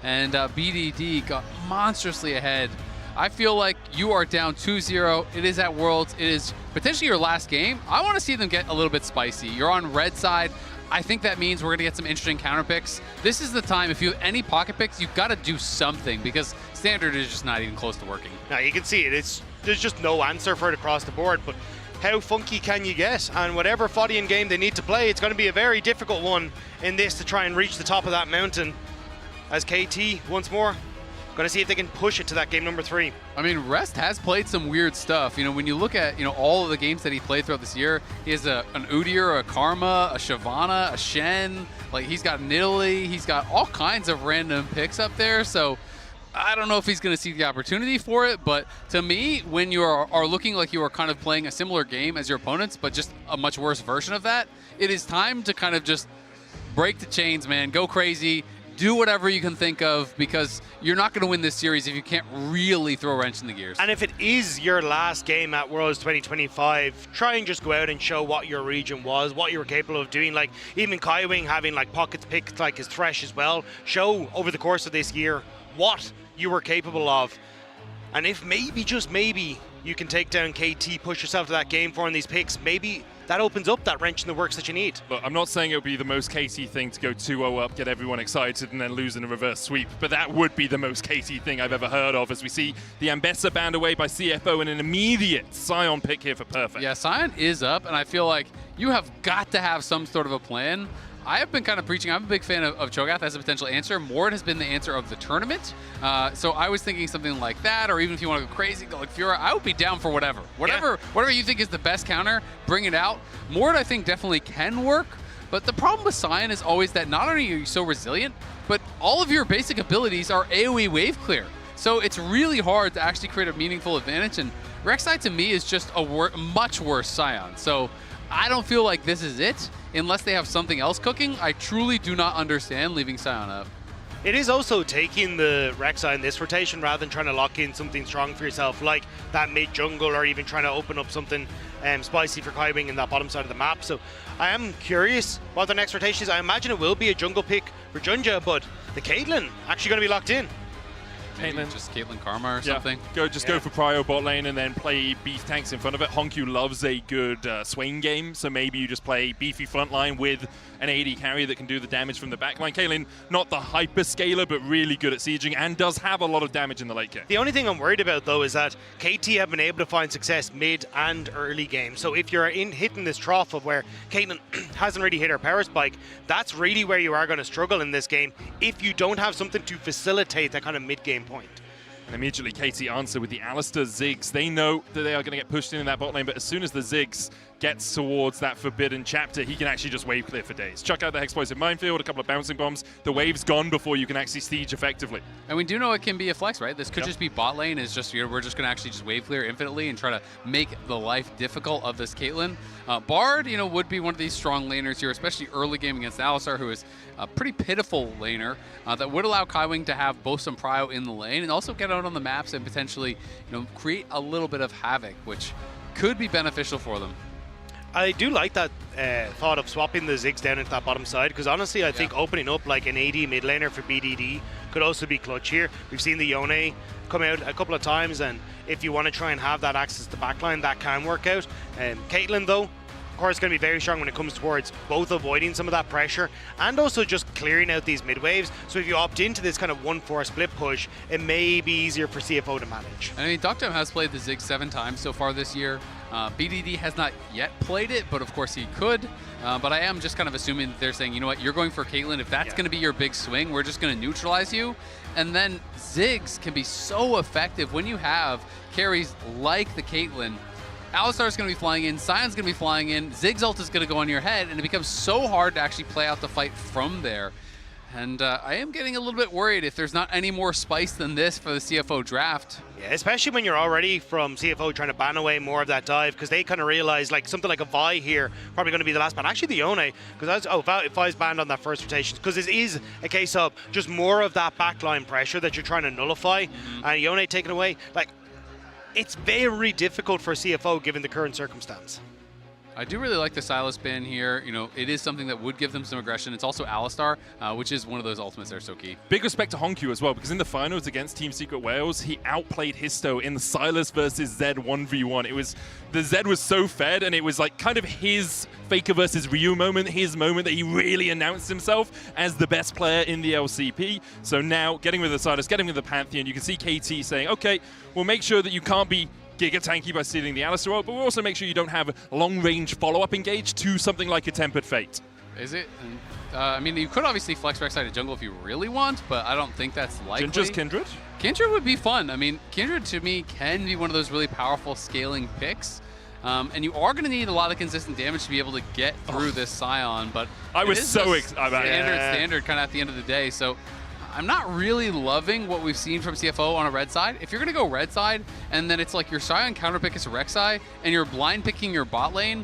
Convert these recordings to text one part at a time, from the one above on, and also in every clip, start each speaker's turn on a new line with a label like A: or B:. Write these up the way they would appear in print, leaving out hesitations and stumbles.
A: and BDD got monstrously ahead. I feel like you are down 2-0. It is at Worlds. It is potentially your last game. I want to see them get a little bit spicy. You're on red side. I think that means we're going to get some interesting counter picks. This is the time, if you have any pocket picks, you've got to do something because standard is just not even close to working.
B: Now you can see it. There's just no answer for it across the board, but how funky can you get? And whatever Fodian game they need to play, it's going to be a very difficult one in this to try and reach the top of that mountain. As KT, once more, going to see if they can push it to that game number 3.
A: I mean, Rest has played some weird stuff. You know, when you look at, all of the games that he played throughout this year, he has an Udyr, a Karma, a Shyvana, a Shen. Like, he's got Nidalee. He's got all kinds of random picks up there. So I don't know if he's going to see the opportunity for it. But to me, when you are looking like you are kind of playing a similar game as your opponents, but just a much worse version of that, it is time to kind of just break the chains, man. Go crazy. Do whatever you can think of, because you're not going to win this series if you can't really throw a wrench in the gears.
B: And if it is your last game at Worlds 2025, try and just go out and show what your region was, what you were capable of doing. Like even Kaiwing having like pockets picked like his Thresh as well. Show over the course of this year what you were capable of. And if maybe, just maybe, you can take down KT, push yourself to that game 4 in these picks, maybe that opens up that wrench in the works that you need.
C: Look, I'm not saying it would be the most KT thing to go 2-0 up, get everyone excited, and then lose in a reverse sweep, but that would be the most KT thing I've ever heard of, as we see the Ambessa banned away by CFO and an immediate Sion pick here for Perfect.
A: Yeah, Sion is up, and I feel like you have got to have some sort of a plan. I have been kind of preaching. I'm a big fan of Cho'Gath as a potential answer. Mord has been the answer of the tournament. So I was thinking something like that, or even if you want to go crazy, go like Fiora, I would be down for whatever. Whatever you think is the best counter, bring it out. Mord, I think, definitely can work. But the problem with Sion is always that not only are you so resilient, but all of your basic abilities are AoE wave clear. So it's really hard to actually create a meaningful advantage. And Rek'Sai, to me, is just a much worse Sion. So I don't feel like this is it, unless they have something else cooking. I truly do not understand leaving Sion up.
B: It is also taking the Rek'Sai in this rotation rather than trying to lock in something strong for yourself, like that mid jungle, or even trying to open up something spicy for Kaiwing in that bottom side of the map. So I am curious what the next rotation is. I imagine it will be a jungle pick for JunJia, but the Caitlyn actually going to be locked in.
A: Maybe just Caitlyn Karma or something.
C: Go for prio bot lane and then play beef tanks in front of it. HongQ loves a good Swain game, so maybe you just play beefy front line with an AD carry that can do the damage from the back line. Caitlyn, not the hyper scaler, but really good at sieging and does have a lot of damage in the late game.
B: The only thing I'm worried about, though, is that KT have been able to find success mid and early game. So if you're hitting this trough of where Caitlyn hasn't really hit her power spike, that's really where you are going to struggle in this game if you don't have something to facilitate that kind of mid-game point.
C: And immediately KT answer with the Alistar Ziggs. They know that they are going to get pushed in that bot lane, but as soon as the Ziggs gets towards that forbidden chapter, he can actually just wave clear for days. Chuck out the explosive minefield, a couple of bouncing bombs. The wave's gone before you can actually siege effectively.
A: And we do know it can be a flex, right? This could just be bot lane. Is just we're just going to actually just wave clear infinitely and try to make the life difficult of this Caitlyn. Bard, would be one of these strong laners here, especially early game against Alistar, who is a pretty pitiful laner that would allow Kaiwing to have both some prio in the lane and also get out on the maps and potentially, create a little bit of havoc, which could be beneficial for them.
B: I do like that thought of swapping the Ziggs down into that bottom side, because honestly I think opening up like an AD mid laner for BDD could also be clutch here. We've seen the Yone come out a couple of times, and if you want to try and have that access to the backline, that can work out. Caitlyn, though, of course, going to be very strong when it comes towards both avoiding some of that pressure and also just clearing out these mid waves. So if you opt into this kind of 1-4 split push, it may be easier for CFO to manage.
A: I mean, deokdam has played the Ziggs 7 times so far this year. BDD has not yet played it, but of course he could. But I am just kind of assuming that they're saying, you know what, you're going for Caitlyn. If that's going to be your big swing, we're just going to neutralize you. And then Ziggs can be so effective when you have carries like the Caitlyn. Alistar's going to be flying in, Sion's going to be flying in, Ziggs ult is going to go on your head, and it becomes so hard to actually play out the fight from there. And I am getting a little bit worried if there's not any more spice than this for the CFO draft.
B: Yeah, especially when you're already from CFO trying to ban away more of that dive, because they kind of realize like something like a Vi here probably going to be the last ban. Actually, the Yone, because Vi's banned on that first rotation, because it is a case of just more of that backline pressure that you're trying to nullify, and Yone taken away. Like, it's very difficult for CFO given the current circumstance.
A: I do really like the Silas ban here. You know, it is something that would give them some aggression. It's also Alistar, which is one of those ultimates that are so key.
C: Big respect to HongQ as well, because in the finals against Team Secret Wales, he outplayed Histo in the Silas versus Zed 1v1. It was, the Zed was so fed, and it was like kind of his Faker versus Ryu moment, his moment that he really announced himself as the best player in the LCP. So now, getting with the Silas, getting with the Pantheon, you can see KT saying, okay, we'll make sure that you can't be giga tanky by stealing the Alistar ult, but we'll also make sure you don't have long-range follow-up engage to something like a Tempered Fate.
A: Is it? I mean, you could obviously flex backside to jungle if you really want, but I don't think that's likely.
C: Just Kindred?
A: Kindred would be fun. I mean, Kindred to me can be one of those really powerful scaling picks. And you are going to need a lot of consistent damage to be able to get through this Scion, but
C: I was so excited about it.
A: Standard kind of at the end of the day. So I'm not really loving what we've seen from CFO on a red side. If you're going to go red side, and then it's like your Scion counterpick is Rek'Sai, and you're blind picking your bot lane,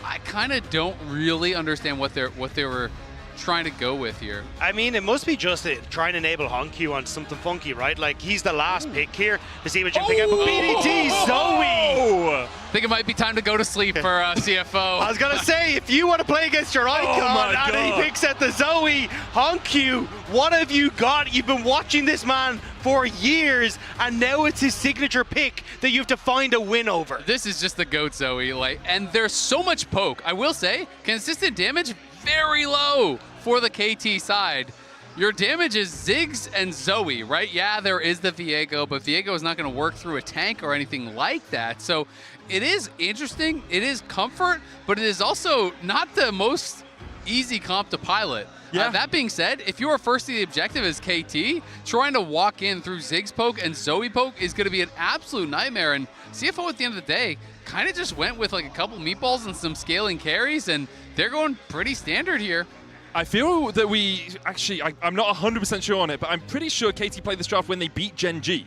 A: I kind of don't really understand what they were trying to go with here.
B: I mean, it must be just trying to enable HongQ on something funky, right? Like, he's the last pick here to see what you can pick up. But BDT, Zoe!
A: I think it might be time to go to sleep for CFO.
B: I was going to say, if you want to play against your icon and he picks at the Zoe, HongQ, what have you got? You've been watching this man for years, and now it's his signature pick that you have to find a win over.
A: This is just the GOAT Zoe, and there's so much poke. I will say, consistent damage, very low for the KT side. Your damage is Ziggs and Zoe, right? Yeah, there is the Viego, but Viego is not going to work through a tank or anything like that. So it is interesting. It is comfort, but it is also not the most easy comp to pilot.
C: Yeah.
A: That being said, if you are first to the objective as KT, trying to walk in through Ziggs poke and Zoe poke is going to be an absolute nightmare. And CFO at the end of the day kind of just went with like a couple meatballs and some scaling carries, and they're going pretty standard here.
C: I feel that we actually, I'm not 100% sure on it, but I'm pretty sure KT played this draft when they beat JunJia.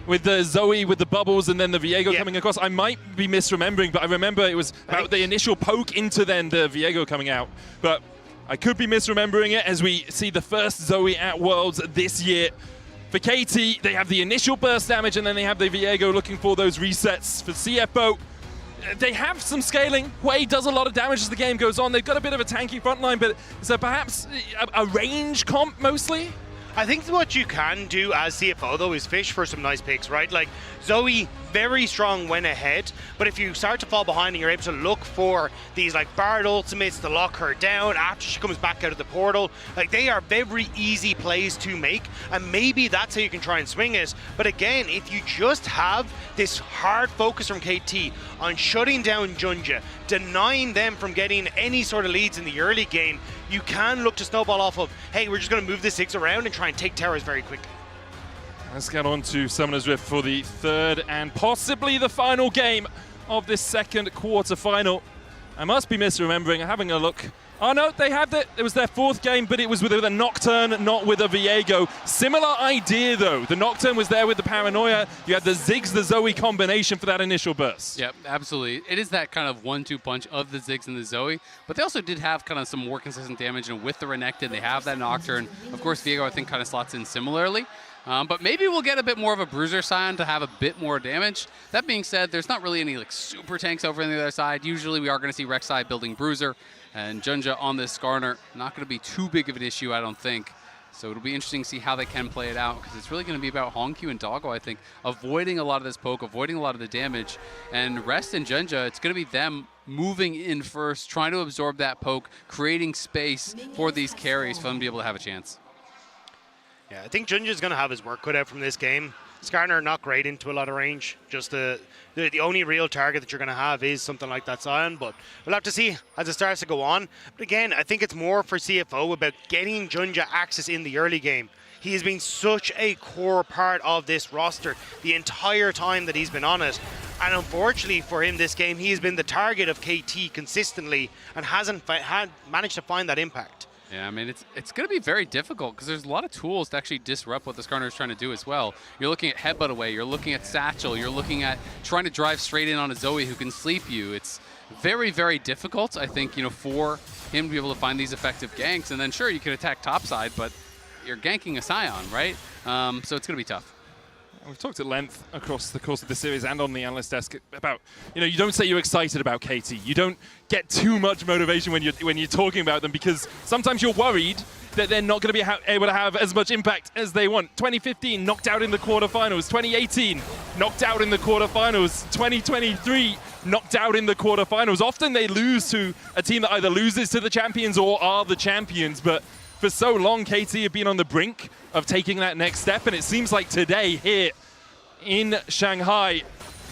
C: With the Zoe, with the bubbles, and then the Viego coming across. I might be misremembering, but I remember it was about the initial poke into then the Viego coming out. But I could be misremembering it as we see the first Zoe at Worlds this year. For KT, they have the initial burst damage, and then they have the Viego looking for those resets. For CFO, they have some scaling. Wei does a lot of damage as the game goes on. They've got a bit of a tanky front line, but so perhaps a range comp mostly?
B: I think what you can do as CFO, though, is fish for some nice picks, right? Like, Zoe, very strong when ahead, but if you start to fall behind and you're able to look for these, like, Bard ultimates to lock her down after she comes back out of the portal, like, they are very easy plays to make, and maybe that's how you can try and swing it. But again, if you just have this hard focus from KT on shutting down JunJia, denying them from getting any sort of leads in the early game, you can look to snowball off of, hey, we're just going to move the Ziggs around and try and take towers very quickly.
C: Let's get on to Summoner's Rift for the third and possibly the final game of this second quarter-final. I must be misremembering, having a look. Oh no, they had it. It was their fourth game, but it was with a Nocturne, not with a Viego. Similar idea though. The Nocturne was there with the Paranoia. You had the Ziggs, the Zoe combination for that initial burst.
A: Yep, absolutely. It is that kind of 1-2 punch of the Ziggs and the Zoe, but they also did have kind of some more consistent damage, and with the Renekton, they have that Nocturne. Of course, Viego, I think, kind of slots in similarly. But maybe we'll get a bit more of a Bruiser Scion to have a bit more damage. That being said, there's not really any like super tanks over on the other side. Usually we are going to see Rek'Sai building Bruiser, and JunJia on this Skarner. Not going to be too big of an issue, I don't think. So it'll be interesting to see how they can play it out, because it's really going to be about HongQ and Doggo, I think, avoiding a lot of this poke, avoiding a lot of the damage. And Rest and JunJia, it's going to be them moving in first, trying to absorb that poke, creating space for these carries for them to be able to have a chance.
B: Yeah, I think JunJia's going to have his work cut out from this game. Skarner not great into a lot of range. Just the only real target that you're going to have is something like that Scion, but we'll have to see as it starts to go on. But again, I think it's more for CFO about getting JunJia access in the early game. He has been such a core part of this roster the entire time that he's been on it. And unfortunately for him this game, he has been the target of KT consistently and hasn't managed to find that impact.
A: Yeah, I mean, it's going to be very difficult because there's a lot of tools to actually disrupt what the Skarner is trying to do as well. You're looking at Headbutt away, you're looking at Satchel, you're looking at trying to drive straight in on a Zoe who can sleep you. It's very, very difficult, I think, you know, for him to be able to find these effective ganks. And then sure, you can attack topside, but you're ganking a Scion, right? So it's going to be tough.
C: We've talked at length across the course of the series and on the analyst desk about, you don't say you're excited about KT. You don't get too much motivation when you're talking about them, because sometimes you're worried that they're not going to be able to have as much impact as they want. 2015, knocked out in the quarterfinals. 2018, knocked out in the quarterfinals. 2023, knocked out in the quarterfinals. Often they lose to a team that either loses to the champions or are the champions, but for so long, KT have been on the brink of taking that next step, and it seems like today here in Shanghai,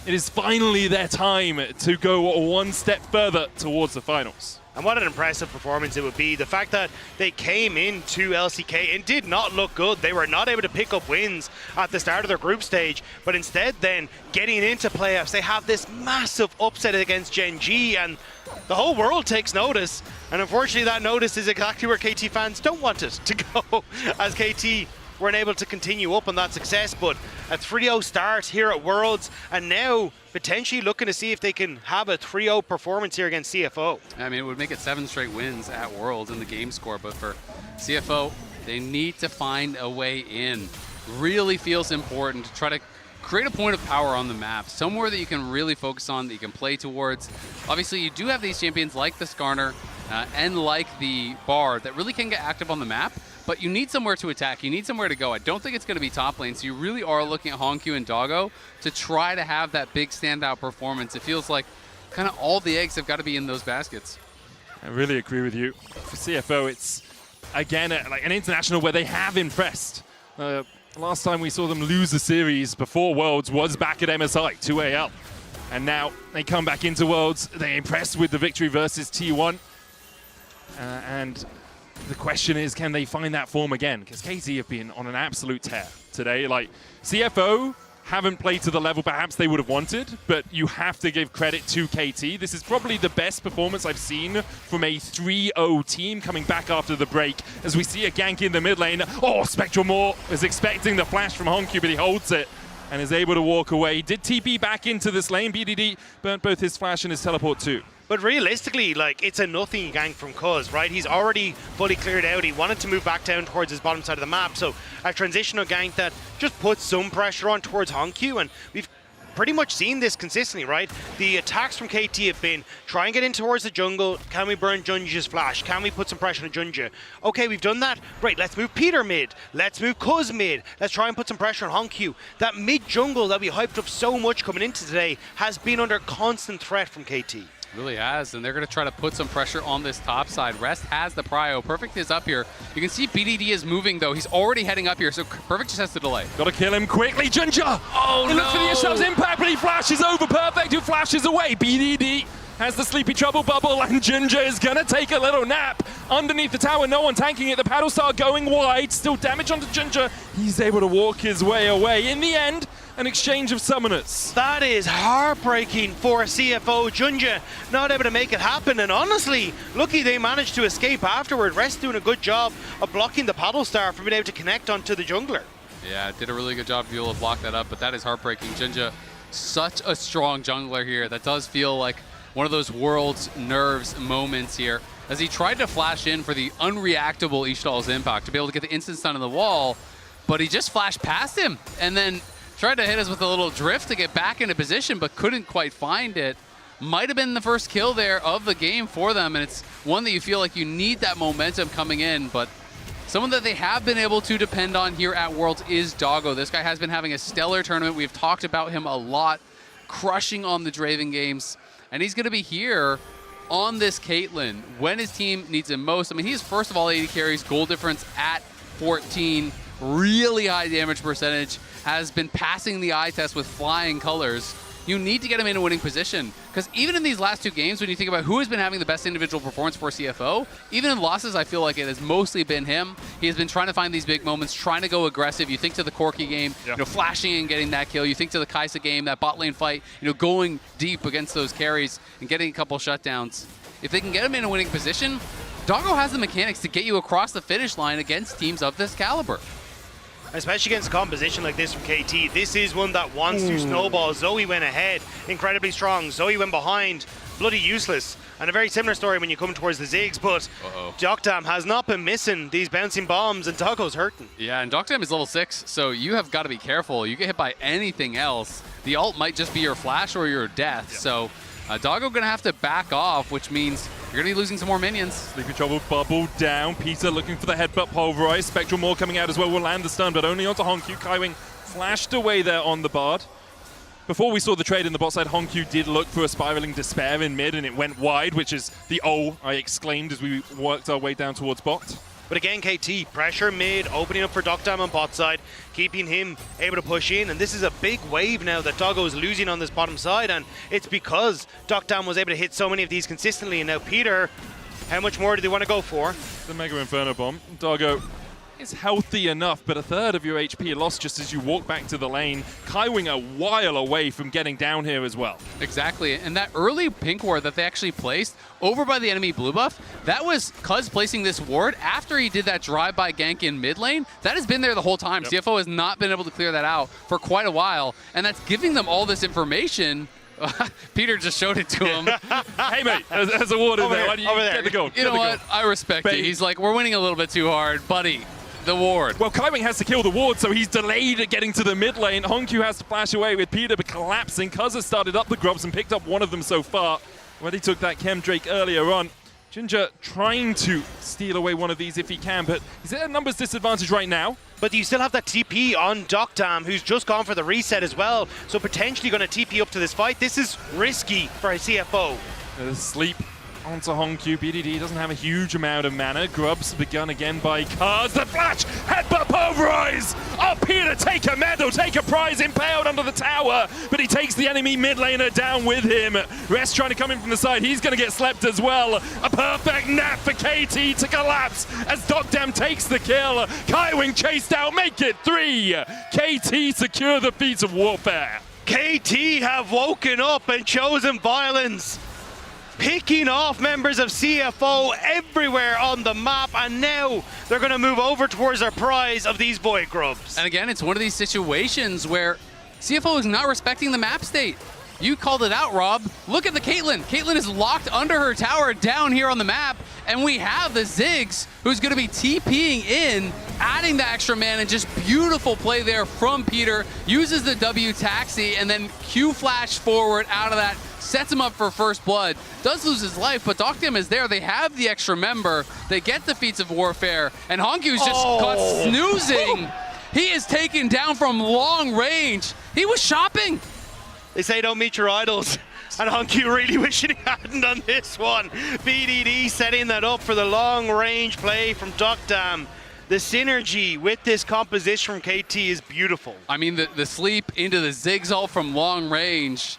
C: it is finally their time to go one step further towards the finals.
B: And what an impressive performance it would be. The fact that they came into LCK and did not look good. They were not able to pick up wins at the start of their group stage, but instead then getting into playoffs, they have this massive upset against JunJia, and the whole world takes notice. And unfortunately that notice is exactly where KT fans don't want it to go, as KT weren't able to continue up on that success. But a 3-0 start here at Worlds, and now potentially looking to see if they can have a 3-0 performance here against CFO.
A: I mean, it would make it 7 straight wins at Worlds in the game score, but for CFO, they need to find a way in. Really feels important to try to create a point of power on the map, somewhere that you can really focus on, that you can play towards. Obviously, you do have these champions like the Skarner and like the Bard that really can get active on the map, but you need somewhere to attack. You need somewhere to go. I don't think it's going to be top lane, so you really are looking at HongQ and Doggo to try to have that big standout performance. It feels like kind of all the eggs have got to be in those baskets.
C: I really agree with you. For CFO, it's, again, like an international where they have impressed. Last time we saw them lose a series before Worlds was back at MSI, 2AL. And now they come back into Worlds. They impressed with the victory versus T1. And the question is, can they find that form again? Because KT have been on an absolute tear today. Like, CFO haven't played to the level perhaps they would have wanted, but you have to give credit to KT. This is probably the best performance I've seen from a 3-0 team coming back after the break, as we see a gank in the mid lane. Oh, Spectralmore is expecting the flash from HongQ, but he holds it and is able to walk away. He did TP back into this lane. BDD burnt both his flash and his teleport too.
B: But realistically, like, it's a nothing gank from Cuzz, right? He's already fully cleared out. He wanted to move back down towards his bottom side of the map. So a transitional gank that just puts some pressure on towards HongQ, and we've pretty much seen this consistently, right? The attacks from KT have been try and get in towards the jungle. Can we burn JunJia's flash? Can we put some pressure on JunJia? Okay, we've done that. Right, let's move Peter mid. Let's move Cuzz mid. Let's try and put some pressure on HongQ. That mid jungle that we hyped up so much coming into today has been under constant threat from KT.
A: Really has, and they're going to try to put some pressure on this top side. Rest has the prio. Perfect is up here. You can see BDD is moving, though. He's already heading up here, so Perfect just has to delay.
C: Got to kill him quickly. JunJia!
A: Oh,
C: he
A: no!
C: looks for the Yashav's impact, but he flashes over. Perfect, who flashes away. BDD has the sleepy trouble bubble, and JunJia is going to take a little nap. Underneath the tower, no one tanking it. The paddle star going wide. Still damage onto JunJia. He's able to walk his way away. In the end, an exchange of summoners.
B: That is heartbreaking for CFO. JunJia not able to make it happen, and honestly, lucky they managed to escape afterward. Rest doing a good job of blocking the paddle star from being able to connect onto the jungler.
A: Yeah, did a really good job to be able to block that up, but that is heartbreaking. JunJia, such a strong jungler here. That does feel like one of those world's nerves moments here, as he tried to flash in for the unreactable Ishtal's impact to be able to get the instant stun on the wall, but he just flashed past him and then tried to hit us with a little drift to get back into position, but couldn't quite find it. Might have been the first kill there of the game for them, and it's one that you feel like you need that momentum coming in, but someone that they have been able to depend on here at Worlds is Doggo. This guy has been having a stellar tournament. We've talked about him a lot, crushing on the Draven games, and he's going to be here on this Caitlyn when his team needs him most. I mean, he's first of all 80 carries, goal difference at 14, really high damage percentage, has been passing the eye test with flying colors. You need to get him in a winning position, because even in these last 2 games, when you think about who has been having the best individual performance for CFO, even in losses, I feel like it has mostly been him. He has been trying to find these big moments, trying to go aggressive. You think to the Corki game, flashing and getting that kill. You think to the Kai'Sa game, that bot lane fight, going deep against those carries and getting a couple shutdowns. If they can get him in a winning position, Doggo has the mechanics to get you across the finish line against teams of this caliber.
B: Especially against a composition like this from KT. This is one that wants to snowball. Zoe went ahead, incredibly strong. Zoe went behind, bloody useless. And a very similar story when you come towards the Ziggs, but deokdam has not been missing these bouncing bombs, and Doggo's hurting.
A: Yeah, and deokdam is level 6, so you have got to be careful. You get hit by anything else, the ult might just be your flash or your death. Yep. So Doggo going to have to back off, which means you're going to be losing some more minions.
C: Sleepy Trouble bubbled down. Peter looking for the headbutt pulverize. Spectral Maw coming out as well will land the stun, but only onto HongQ. Kaiwing flashed away there on the Bard. Before we saw the trade in the bot side, HongQ did look for a spiraling despair in mid, and it went wide, which is the O I exclaimed as we worked our way down towards bot.
B: But again, KT, pressure mid, opening up for deokdam on bot side, keeping him able to push in. And this is a big wave now that Doggo is losing on this bottom side. And it's because deokdam was able to hit so many of these consistently. And now Peter, how much more do they want to go for?
C: The Mega Inferno Bomb. Doggo is healthy enough, but a third of your HP lost just as you walk back to the lane. Kaiwing a while away from getting down here as well.
A: Exactly, and that early pink ward that they actually placed over by the enemy blue buff, that was Cuzz placing this ward after he did that drive-by gank in mid lane. That has been there the whole time. Yep. CFO has not been able to clear that out for quite a while, and that's giving them all this information. Peter just showed it to him.
C: Hey, mate, there's a ward in there. Why do you get the gold?
A: You know what? I respect it. He's like, we're winning a little bit too hard. Buddy, the ward.
C: Well, Kaiwing has to kill the ward, so he's delayed at getting to the mid lane. HongQ has to flash away with Peter collapsing. Cuzz has started up the grubs and picked up one of them so far. Already took that Chem Drake earlier on. JunJia trying to steal away one of these if he can, but he's at a numbers disadvantage right now.
B: But you still have that TP on deokdam, who's just gone for the reset as well, so potentially going to TP up to this fight. This is risky for a CFO.
C: Sleep onto HongQ. BDD doesn't have a huge amount of mana. Grubs begun again by Cuzz. The flash! Headbutt pulverize! Oh, Peter, take a medal, take a prize, impaled under the tower, but he takes the enemy mid laner down with him. Rest trying to come in from the side. He's going to get slept as well. A perfect nap for KT to collapse as deokdam takes the kill. Kaiwing chased out, make it 3. KT secure the feats of warfare.
B: KT have woken up and chosen violence, picking off members of CFO everywhere on the map, and now they're going to move over towards their prize of these void grubs.
A: And again, it's one of these situations where CFO is not respecting the map state. You called it out, Rob. Look at the Caitlyn. Caitlyn is locked under her tower down here on the map, and we have the Ziggs, who's going to be TPing in, adding the extra man, and just beautiful play there from Peter. Uses the W taxi, and then Q flash forward out of that, sets him up for first blood. Does lose his life, but deokdam is there. They have the extra member. They get the feats of warfare, and HongQ's just caught snoozing. He is taken down from long range. He was shopping.
B: They say don't meet your idols, and HongQ really wishing he hadn't on this one. BDD setting that up for the long range play from deokdam. The synergy with this composition from KT is beautiful.
A: I mean, the sleep into the Ziggs ult from long range.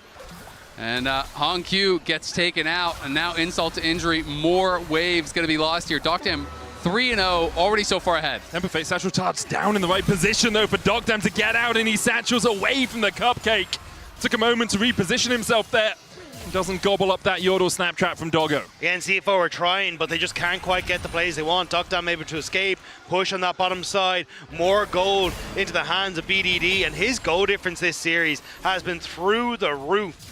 A: And HongQ gets taken out, and now insult to injury. More waves going to be lost here. deokdam 3-0, already so far ahead.
C: Temper Fate Satchel Charge down in the right position, though, for deokdam to get out, and he satchels away from the cupcake. Took a moment to reposition himself there. Doesn't gobble up that Yordle snap trap from Doggo.
B: Again, CFO are trying, but they just can't quite get the plays they want. deokdam able to escape, push on that bottom side, more gold into the hands of BDD, and his goal difference this series has been through the roof.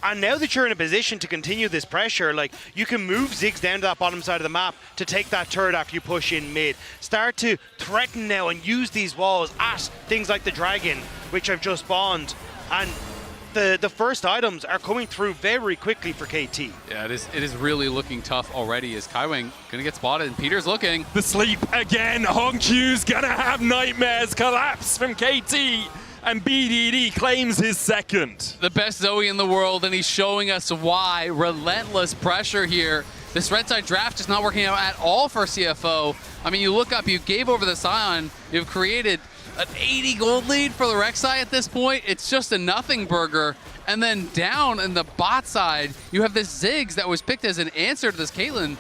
B: And now that you're in a position to continue this pressure, like, you can move Ziggs down to that bottom side of the map to take that turret after you push in mid. Start to threaten now and use these walls at things like the dragon, which have just spawned. And the first items are coming through very quickly for KT.
A: Yeah, it is really looking tough already as Kaiwing gonna get spotted, and Peter's looking.
C: The sleep again. HongQ's gonna have nightmares. Collapse from KT. And BDD claims his second.
A: The best Zoe in the world, and he's showing us why. Relentless pressure here. This red side draft just not working out at all for CFO. I mean, you look up, you gave over the Scion, you've created an 80 gold lead for the Rek'Sai at this point. It's just a nothing burger. And then down in the bot side, you have this Ziggs that was picked as an answer to this Caitlyn,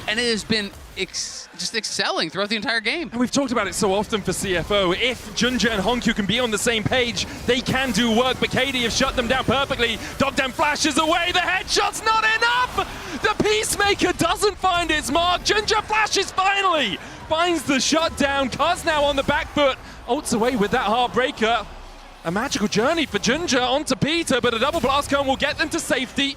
A: and it has been just excelling throughout the entire game.
C: And we've talked about it so often for CFO. If JunJia and HongQ can be on the same page, they can do work, but KD have shut them down perfectly. deokdam flashes away, the headshot's not enough! The Peacemaker doesn't find its mark. JunJia flashes finally! Finds the shutdown. Cuzz now on the back foot. Ults away with that Heartbreaker. A magical journey for JunJia onto Peter, but a double blast cone will get them to safety.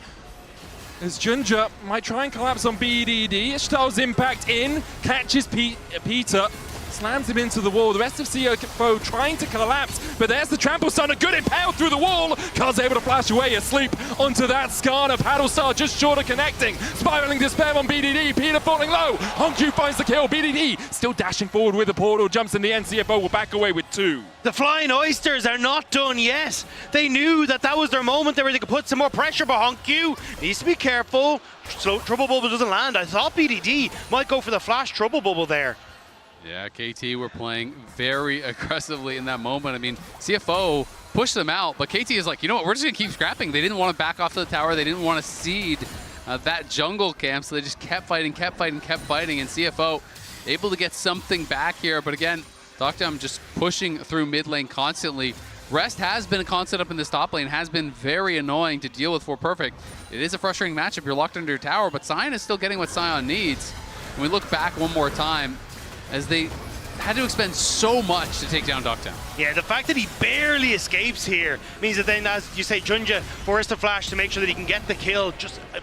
C: as JunJia might try and collapse on BDD. Ishtar's impact in, catches Peter, slams him into the wall. The rest of CFO trying to collapse, but there's the trample stun, a good impale through the wall. Cuzz able to flash away, asleep onto that Skarner. Paddlestar just short of connecting. Spiraling despair on BDD, Peter falling low. HongQ finds the kill, BDD still dashing forward with the portal, jumps in the end. CFO will back away with 2.
B: The Flying Oysters are not done yet. They knew that that was their moment where they could put some more pressure, but HongQ needs to be careful. So Trouble Bubble doesn't land. I thought BDD might go for the flash Trouble Bubble there.
A: Yeah, KT were playing very aggressively in that moment. I mean, CFO pushed them out, but KT is like, you know what, we're just going to keep scrapping. They didn't want to back off to the tower. They didn't want to cede that jungle camp, so they just kept fighting, and CFO able to get something back here. But again, deokdam just pushing through mid lane constantly. Rest has been a constant up in this top lane, has been very annoying to deal with for Perfect. It is a frustrating matchup. You're locked under your tower, but Sion is still getting what Sion needs. When we look back one more time, as they had to expend so much to take down deokdam.
B: Yeah, the fact that he barely escapes here means that then, as you say, JunJia forced to flash to make sure that he can get the kill just a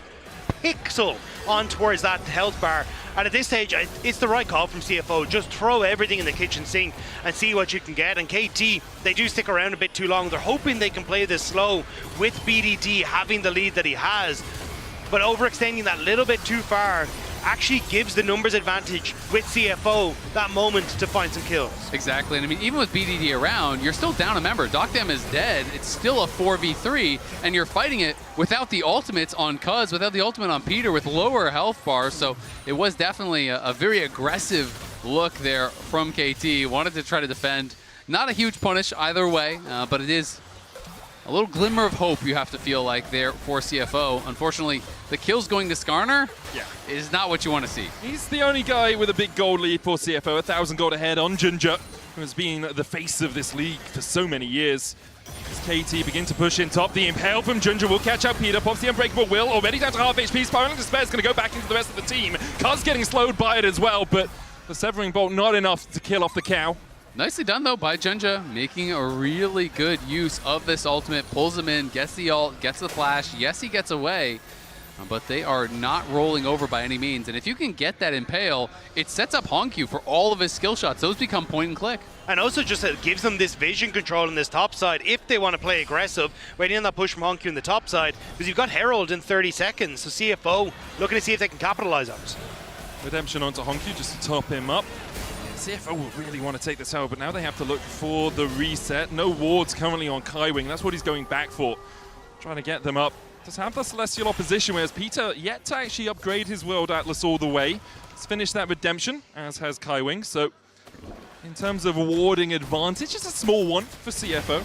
B: pixel on towards that health bar. And at this stage, it's the right call from CFO. Just throw everything in the kitchen sink and see what you can get. And KT, they do stick around a bit too long. They're hoping they can play this slow with BDD having the lead that he has. But overextending that little bit too far actually gives the numbers advantage with CFO that moment to find some kills.
A: Exactly, and I mean, even with BDD around, you're still down a member. deokdam is dead. It's still a 4v3, and you're fighting it without the ultimates on Cuzz, without the ultimate on Peter, with lower health bars. So it was definitely a very aggressive look there from KT. Wanted to try to defend. Not a huge punish either way, but it is a little glimmer of hope you have to feel like there for CFO. Unfortunately, the kills going to Skarner is not what you want to see.
C: He's the only guy with a big gold lead for CFO, 1,000 gold ahead on JunJia, who has been the face of this league for so many years. As KT begin to push in top, the impale from JunJia will catch up Peter, pops the unbreakable will, already down to half HP, Spiraling Despair is going to go back into the rest of the team. Cuzz getting slowed by it as well, but the Severing Bolt not enough to kill off the cow.
A: Nicely done, though, by JunJia, making a really good use of this ultimate. Pulls him in, gets the ult, gets the flash. Yes, he gets away, but they are not rolling over by any means. And if you can get that impale, it sets up HongQ for all of his skill shots. Those become point and click.
B: And also just gives them this vision control in this top side if they want to play aggressive, waiting on that push from HongQ in the top side, because you've got Herald in 30 seconds. So CFO looking to see if they can capitalize on it.
C: Redemption onto HongQ just to top him up. CFO will really want to take this out, but now they have to look for the reset. No wards currently on Kaiwing. That's what he's going back for. Trying to get them up. Does have the Celestial opposition, whereas Peter yet to actually upgrade his World Atlas all the way. He's finished that redemption, as has Kaiwing. So in terms of warding advantage, it's a small one for CFO.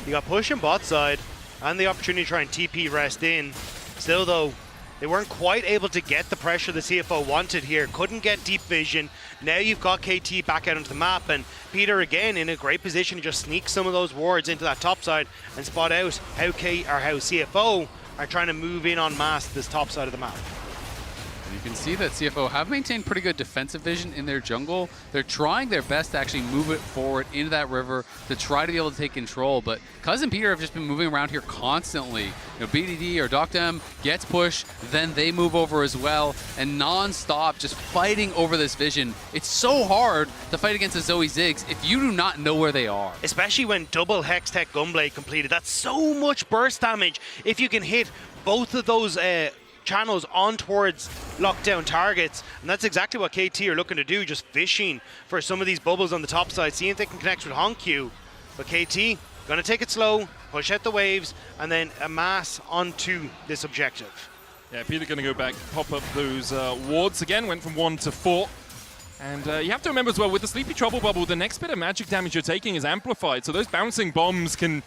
B: You got push on bot side and the opportunity to try and TP rest in. Still though, they weren't quite able to get the pressure the CFO wanted here. Couldn't get deep vision. Now you've got KT back out onto the map, and Peter again in a great position to just sneak some of those wards into that top side and spot out how CFO are trying to move in en masse to this top side of the map.
A: You can see that CFO have maintained pretty good defensive vision in their jungle. They're trying their best to actually move it forward into that river to try to be able to take control, but Cuzz and Peter have just been moving around here constantly. You know, BDD or deokdam gets pushed, then they move over as well, and non-stop just fighting over this vision. It's so hard to fight against a Zoe Ziggs if you do not know where they are.
B: Especially when double Hex Tech Gunblade completed. That's so much burst damage if you can hit both of those channels on towards lockdown targets, and that's exactly what KT are looking to do, just fishing for some of these bubbles on the top side, seeing if they can connect with HongQ. But KT gonna take it slow, push out the waves, and then amass onto this objective.
C: Yeah, Peter gonna go back, pop up those wards again, went from 1 to 4. And you have to remember as well, with the Sleepy Trouble Bubble, the next bit of magic damage you're taking is amplified, so those bouncing bombs can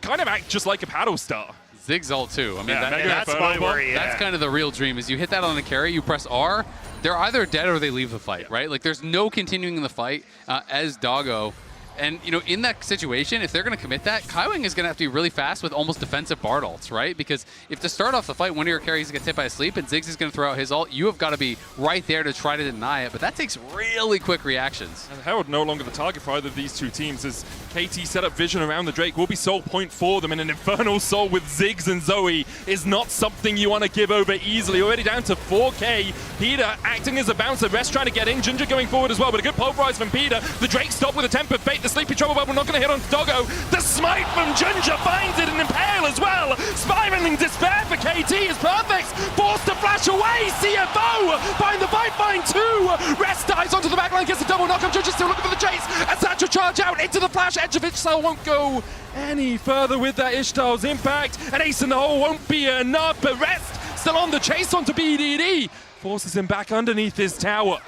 C: kind of act just like a paddle star.
A: Ziggs ult too. I mean,
B: that's my worry. Yeah.
A: That's kind of the real dream, is you hit that on a carry, you press R, they're either dead or they leave the fight, right? Like there's no continuing the fight as Doggo. And, you know, in that situation, if they're going to commit that, Kaiwing is going to have to be really fast with almost defensive Bard ults, right? Because if to start off the fight, one of your carries gets hit by a sleep and Ziggs is going to throw out his ult, you have got to be right there to try to deny it. But that takes really quick reactions.
C: And Herald no longer the target for either of these two teams as KT set up vision around the Drake. Will be soul point for them, and an Infernal Soul with Ziggs and Zoe is not something you want to give over easily. Already down to 4K. Peter acting as a bouncer. Rest trying to get in. JunJia going forward as well, but a good pulverize from Peter. The Drake stopped with a Tempered Fate. The Sleepy Trouble Bubble not going to hit on Doggo. The smite from JunJia finds it, and Impale as well. Spiraling despair for KT is perfect. Forced to flash away. CFO find the fight, find two. Rest dives onto the backline, gets a double knock. JunJia still looking for the chase. A Satchel charge out into the flash. Edge of Ishtal won't go any further with that Ishtal's impact. An ace in the hole won't be enough, but Rest still on the chase onto BDD. Forces him back underneath his tower.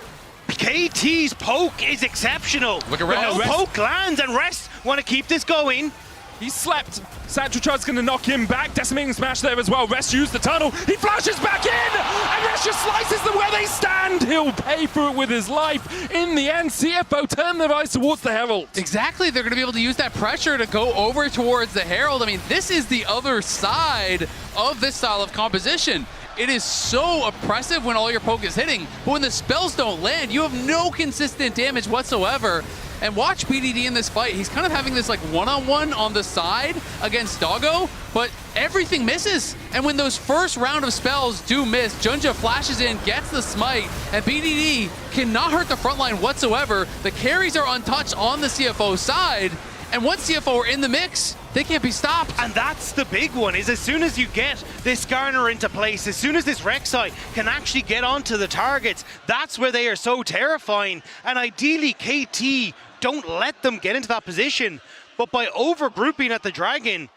B: KT's poke is exceptional.
A: Look at Rest.
B: Poke lands, and Rest want to keep this going.
C: He slept. Satchel Charge's going to knock him back. Decimating Smash there as well. Rest used the tunnel. He flashes back in, and Rest just slices them where they stand. He'll pay for it with his life. In the end, CFO turn their eyes towards the Herald.
A: Exactly. They're going to be able to use that pressure to go over towards the Herald. I mean, this is the other side of this style of composition. It is so oppressive when all your poke is hitting, but when the spells don't land, you have no consistent damage whatsoever. And watch BDD in this fight. He's kind of having this like one-on-one on the side against Doggo, but everything misses. And when those first round of spells do miss, JunJia flashes in, gets the smite, and BDD cannot hurt the front line whatsoever. The carries are untouched on the CFO side, and once CFO are in the mix, they can't be stopped.
B: And that's the big one, is as soon as you get this Garner into place, as soon as this Rek'Sai can actually get onto the targets, that's where they are so terrifying. And ideally, KT don't let them get into that position. But by over-grouping at the Dragon,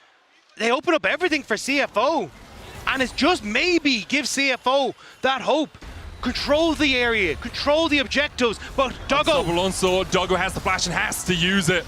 B: they open up everything for CFO. And it's just maybe give CFO that hope. Control the area, control the objectives, but Doggo...
C: Double onslaught. Doggo has the flash and has to use it.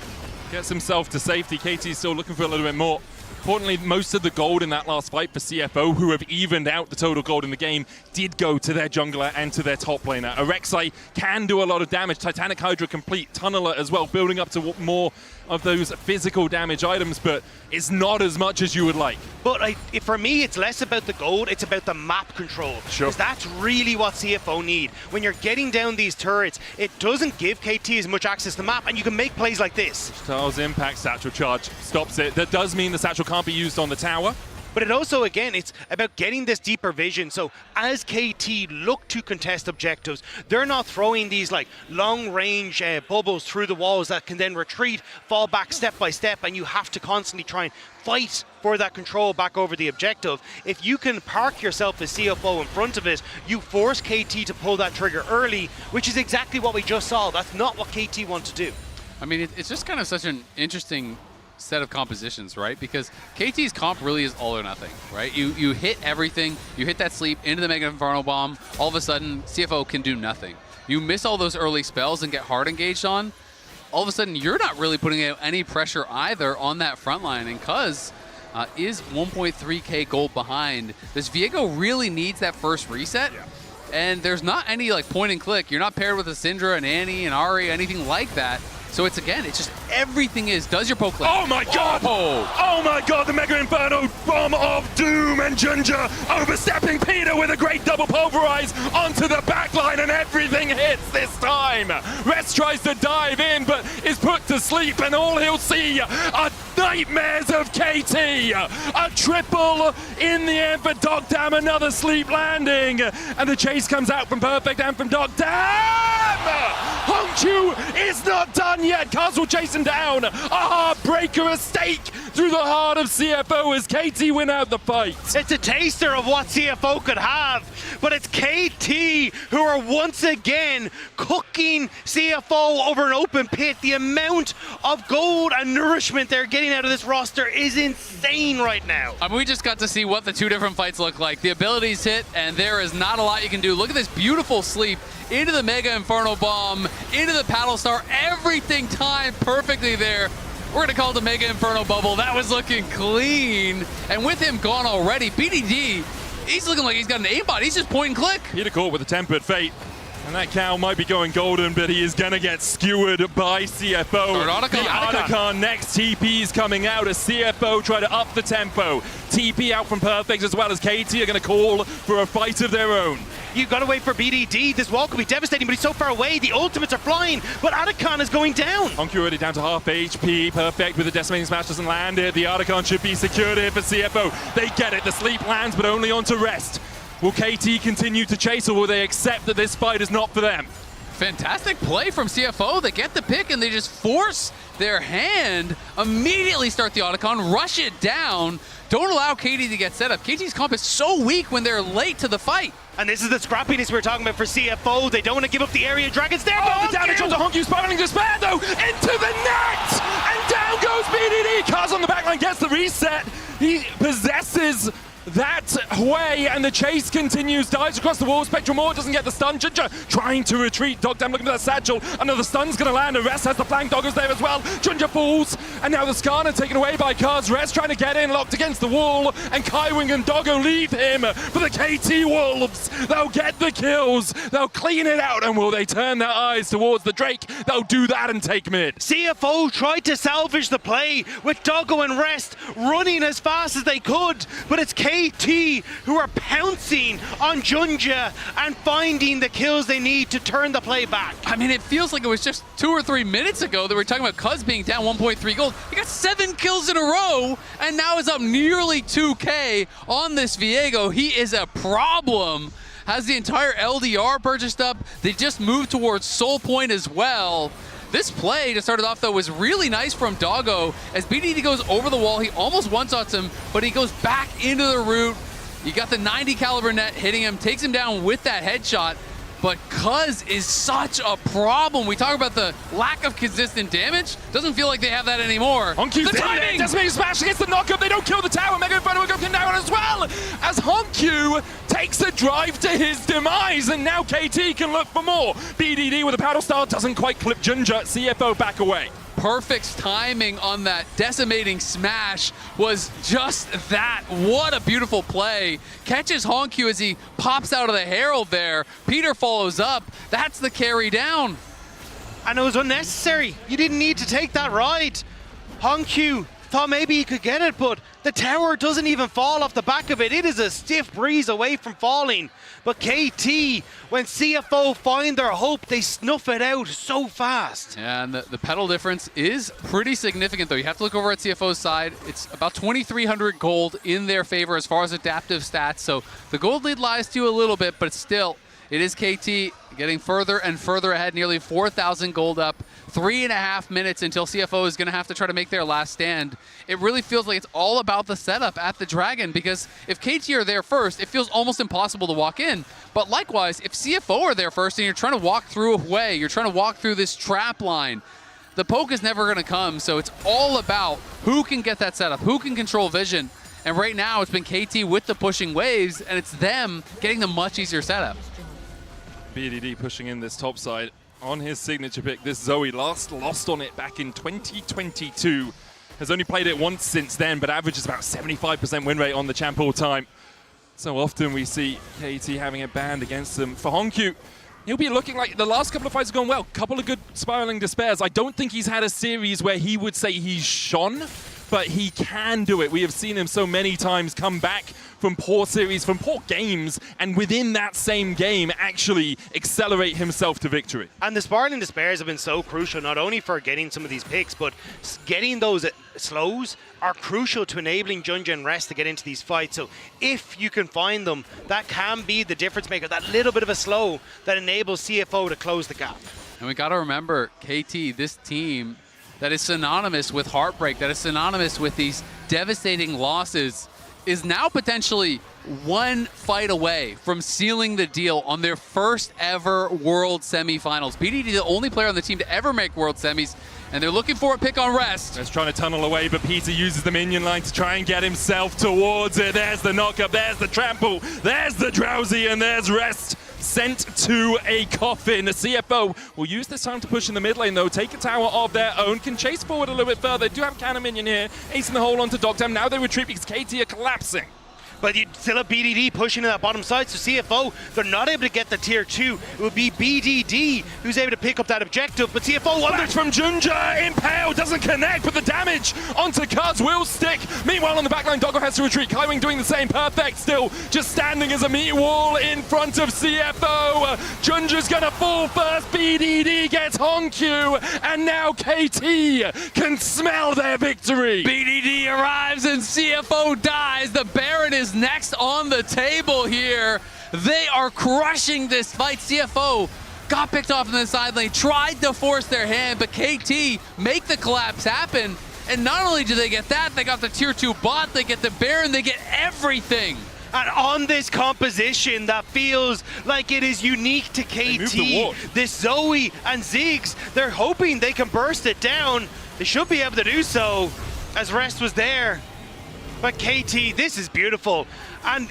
C: Gets himself to safety. KT's still looking for a little bit more. Importantly, most of the gold in that last fight for CFO, who have evened out the total gold in the game, did go to their jungler and to their top laner. A Rek'Sai can do a lot of damage. Titanic Hydra complete. Tunneler as well, building up to more of those physical damage items, but it's not as much as you would like.
B: But for me, it's less about the gold, it's about the map control.
C: Sure.
B: Because that's really what CFO need. When you're getting down these turrets, it doesn't give KT as much access to the map, and you can make plays like this.
C: Styles impact, Satchel Charge stops it. That does mean the Satchel can't be used on the tower.
B: But it also, again, it's about getting this deeper vision. So as KT look to contest objectives, they're not throwing these like long-range bubbles through the walls that can then retreat, fall back step by step, and you have to constantly try and fight for that control back over the objective. If you can park yourself as CFO in front of it, you force KT to pull that trigger early, which is exactly what we just saw. That's not what KT want to do.
A: I mean, it's just kind of such an interesting set of compositions, right? Because KT's comp really is all or nothing, right? You hit everything, you hit that sleep into the Mega Inferno Bomb, all of a sudden CFO can do nothing. You miss all those early spells and get hard engaged on, all of a sudden you're not really putting out any pressure either on that front line, and Cuzz is 1.3k gold behind. This Viego really needs that first reset, and there's not any like point and click. You're not paired with a Syndra, an Annie, an Ahri, anything like that. So it's just everything does your poke land.
C: Oh my god! Oh my god, the Mega Inferno Bomb of Doom, and JunJia overstepping Peter with a great double pulverize onto the backline, and everything hits this time. Rest tries to dive in, but is put to sleep, and all he'll see are nightmares of KT. A triple in the end for deokdam, another sleep landing, and the chase comes out from Perfect and from deokdam! HongQ is not done yet. Cuzz will chase him down. A heartbreaker, a stake through the heart of CFO as KT win out the fight.
B: It's a taster of what CFO could have, but it's KT who are once again cooking CFO over an open pit. The amount of gold and nourishment they're getting out of this roster is insane right now.
A: I mean, we just got to see what the two different fights look like. The abilities hit, and there is not a lot you can do. Look at this beautiful sleep into the Mega Inferno Bomb, into the Paddle Star, everything timed perfectly there. We're gonna call it the Mega Inferno Bubble. That was looking clean. And with him gone already, BDD, he's looking like he's got an aimbot. He's just point and click.
C: Peter caught with a Tempered Fate. And that cow might be going golden, but he is going to get skewered by CFO. The Otacon next TP's coming out as CFO try to up the tempo. TP out from Perfect as well as KT are going to call for a fight of their own.
B: You've got to wait for BDD. This wall could be devastating, but he's so far away. The ultimates are flying, but Otacon is going down.
C: HongQ already down to half HP. Perfect with the decimating smash doesn't land it. The Otacon should be secured here for CFO. They get it. The sleep lands, but only onto rest. Will KT continue to chase, or will they accept that this fight is not for them?
A: Fantastic play from CFO. They get the pick and they just force their hand, immediately start the Otacon, rush it down. Don't allow KT to get set up. KT's comp is so weak when they're late to the fight.
B: And this is the scrappiness we were talking about for CFO. They don't want to give up the area. Dragon's there.
C: Oh, the damage onto HongQ, spiraling despair though, into the net! And down goes BDD. Cuzz on the backline gets the reset. He possesses that way, and the chase continues. Dives across the wall. Spectral Maw doesn't get the stun. JunJia trying to retreat. Dogdam looking for that satchel. Another stun's going to land. And Rest has the flank. Doggo's there as well. JunJia falls, and now the Skarner taken away by Cuzz. Rest trying to get in, locked against the wall, and Kaiwing and Doggo leave him for the KT Wolves. They'll get the kills. They'll clean it out, and will they turn their eyes towards the Drake? They'll do that and take mid.
B: CFO tried to salvage the play with Doggo and Rest running as fast as they could, but it's KT who are pouncing on JunJia and finding the kills they need to turn the play back.
A: I mean, it feels like it was just 2 or 3 minutes ago that we were talking about Cuzz being down 1.3 gold. He got 7 kills in a row and now is up nearly 2K on this Viego. He is a problem. Has the entire LDR purchased up. They just moved towards Soul Point as well. This play to start it off, though, was really nice from Doggo. As BDD goes over the wall, he almost one-shots him, but he goes back into the root. You got the 90 caliber net hitting him, takes him down with that headshot. But Cuzz is such a problem. We talk about the lack of consistent damage. Doesn't feel like they have that anymore.
C: HongQ's
A: the timing!
C: Decimating smash against the knockup. They don't kill the tower. Mega Inferno will go down as well. As HongQ takes a drive to his demise. And now KT can look for more. BDD with a paddle star doesn't quite clip JunJia. CFO back away.
A: Perfect timing on that decimating smash was just that. What a beautiful play. Catches HongQ as he pops out of the Herald there. Peter follows up. That's the carry down.
B: And it was unnecessary. You didn't need to take that ride. HongQ thought maybe he could get it, but the tower doesn't even fall off the back of it. It is a stiff breeze away from falling. But KT, when CFO find their hope, they snuff it out so fast.
A: Yeah, and the pedal difference is pretty significant, though. You have to look over at CFO's side. It's about 2,300 gold in their favor as far as adaptive stats. So the gold lead lies to you a little bit, but still, it is KT getting further and further ahead, nearly 4,000 gold up. 3.5 minutes until CFO is going to have to try to make their last stand. It really feels like it's all about the setup at the Dragon, because if KT are there first, it feels almost impossible to walk in. But likewise, if CFO are there first and you're trying to walk through a way, you're trying to walk through this trap line, the poke is never going to come. So it's all about who can get that setup, who can control vision. And right now it's been KT with the pushing waves, and it's them getting the much easier setup.
C: BDD pushing in this top side on his signature pick. This Zoe lost on it back in 2022. Has only played it once since then, but averages about 75% win rate on the champ all time. So often we see KT having it banned against them. For HongQ, he'll be looking like the last couple of fights have gone well. Couple of good spiraling despairs. I don't think he's had a series where he would say he's shone, but he can do it. We have seen him so many times come back from poor series, from poor games, and within that same game actually accelerate himself to victory.
B: And the spiraling despairs have been so crucial, not only for getting some of these picks, but getting those slows are crucial to enabling JunJia and Rest to get into these fights. So if you can find them, that can be the difference maker, that little bit of a slow that enables CFO to close the gap.
A: And we got to remember, KT, this team that is synonymous with heartbreak, that is synonymous with these devastating losses, is now potentially one fight away from sealing the deal on their first ever World Semifinals. BDD, the only player on the team to ever make World Semis, and they're looking for a pick on Rest.
C: He's trying to tunnel away, but Peter uses the minion line to try and get himself towards it. There's the knockup, there's the trample, there's the drowsy, and there's Rest sent to a coffin. The CFO will use this time to push in the mid lane, though, take a tower of their own, can chase forward a little bit further. They do have cannon minion here, acing the hole onto Dogdam. Now they retreat because KT are collapsing.
B: But you still have BDD pushing to that bottom side, so CFO, they're not able to get the tier 2. It would be BDD who's able to pick up that objective, but CFO
C: Flash from JunJia, Impale doesn't connect, but the damage onto Cuzz will stick. Meanwhile, on the backline, Doggo has to retreat. Kaiwing doing the same, perfect still, just standing as a meat wall in front of CFO. JunJia's gonna fall first, BDD gets HongQ, and now KT can smell their victory.
A: BDD arrives and CFO dies. The Baron is next on the table here. They are crushing this fight. CFO got picked off in the side lane, tried to force their hand, but KT make the collapse happen. And not only do they get that, they got the tier 2 bot, they get the Baron, they get everything.
B: And on this composition that feels like it is unique to KT, this Zoe and Ziggs, they're hoping they can burst it down. They should be able to do so, as Rest was there. But KT, this is beautiful. And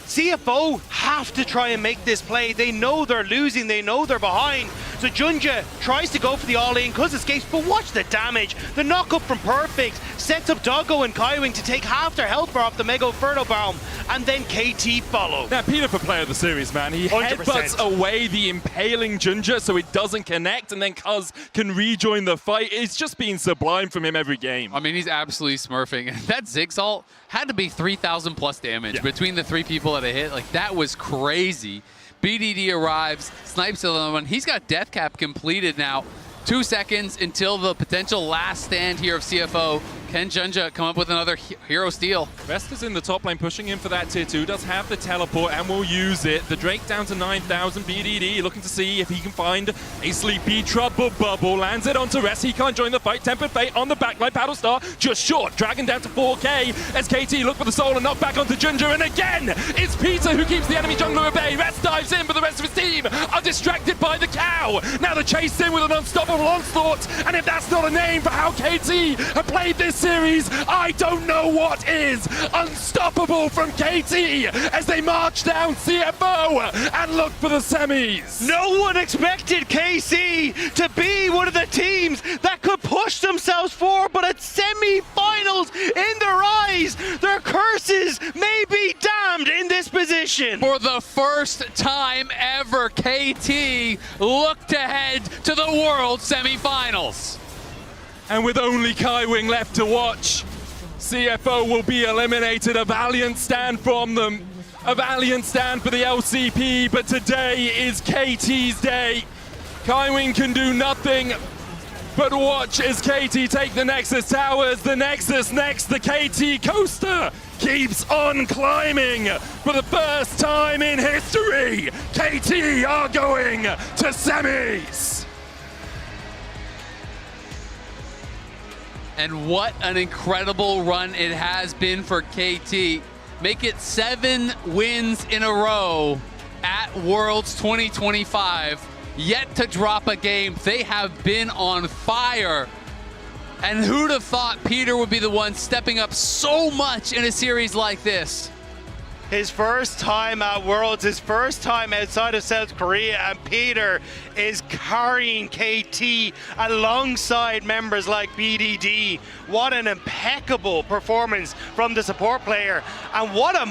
B: CFO have to try and make this play. They know they're losing, they know they're behind. So JunJia tries to go for the all-in, Cuzz escapes, but watch the damage. The knock-up from Perfect sets up Doggo and Kaiwing to take half their health bar off the Mega Inferno Bomb, and then KT follow.
C: Now, Peter for player of the series, man. He
B: 100%.
C: headbutts away the impaling JunJia so it doesn't connect, and then Cuzz can rejoin the fight. It's just been sublime from him every game.
A: I mean, he's absolutely smurfing. That Ziggs ult had to be 3,000 plus damage between the 3 people that it hit. Like, that was crazy. BDD arrives, snipes another one. He's got death cap completed now. 2 seconds until the potential last stand here of CFO. Can JunJia come up with another hero steal?
C: Rest is in the top lane, pushing in for that tier 2. Does have the teleport and will use it. The Drake down to 9,000. BDD looking to see if he can find a sleepy trouble bubble. Lands it onto Rest. He can't join the fight. Tempered Fate on the backline. Paddle Star just short. Dragon down to 4k. As KT look for the soul and knock back onto JunJia. And again, it's Peter who keeps the enemy jungler at bay. Rest dives in, but the rest of his team are distracted by the cow. Now they're chased in with an unstoppable onslaught. And if that's not a name for how KT have played this series, I don't know what is. Unstoppable from KT as they march down CFO and look for the semis.
B: No one expected KC to be one of the teams that could push themselves forward, but at semi-finals in their eyes, their curses may be damned in this position.
A: For the first time ever, KT looked ahead to the World Semifinals.
C: And with only Kaiwing left to watch, CFO will be eliminated. A valiant stand from them. A valiant stand for the LCP, but today is KT's day. Kaiwing can do nothing but watch as KT take the Nexus towers. The Nexus next, the KT coaster keeps on climbing. For the first time in history, KT are going to semis.
A: And what an incredible run it has been for KT. Make it 7 wins in a row at Worlds 2025. Yet to drop a game. They have been on fire. And who'd have thought Peter would be the one stepping up so much in a series like this?
B: His first time at Worlds, his first time outside of South Korea, and Peter is carrying KT alongside members like BDD. What an impeccable performance from the support player, and what a